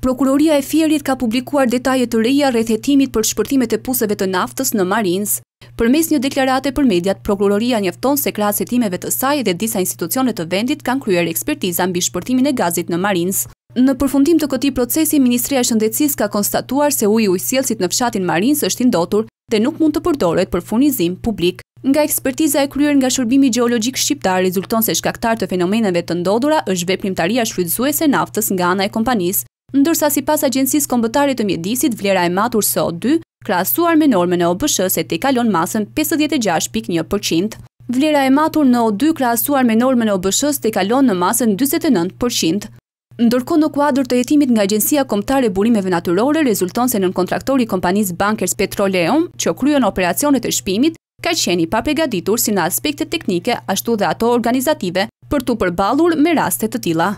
Prokuroria e Fierit ka publikuar detaje të reja rreth hetimit për shpërtimet e puseve të naftës në Marines. Përmes një deklarate për mediat, prokuroria njofton se krahas hetimeve të saj dhe disa institucione të vendit kanë kryer ekspertiza mbi shpërtimin e gazit në Marines. Në përfundim të këtij procesi, Ministria e Shëndetësisë ka konstatuar se uji i ujësjellësit në fshatin Marines është i ndotur dhe nuk mund të përdoret për furnizim publik. Nga ekspertiza e kryer nga Shërbimi Gjeologjik Shqiptar rezulton se shkaktar të fenomeneve të ndodhura është veprimtaria shfrytëzuese e naftës nga ana e kompanisë, ndërsa sipas Agjencisë Kombëtare të Mjedisit, vlera e matur CO2 krahasuar me normën e OBSH-s e tejkalon masën 56.1%. Vlera e matur në O2 krahasuar me normën e OBSH-s tejkalon në masën 49%. Ndërkohë në kuadër të hetimit nga Agjencia Kombëtare e Burimeve Natyrore rezulton se nënkontraktori i kompanisë Bankers Petroleum, që kryen operacionet e shpimit, ka qenë i paprigatitur si në aspekte teknike ashtu dhe ato organizative për tu përballur me raste të tilla.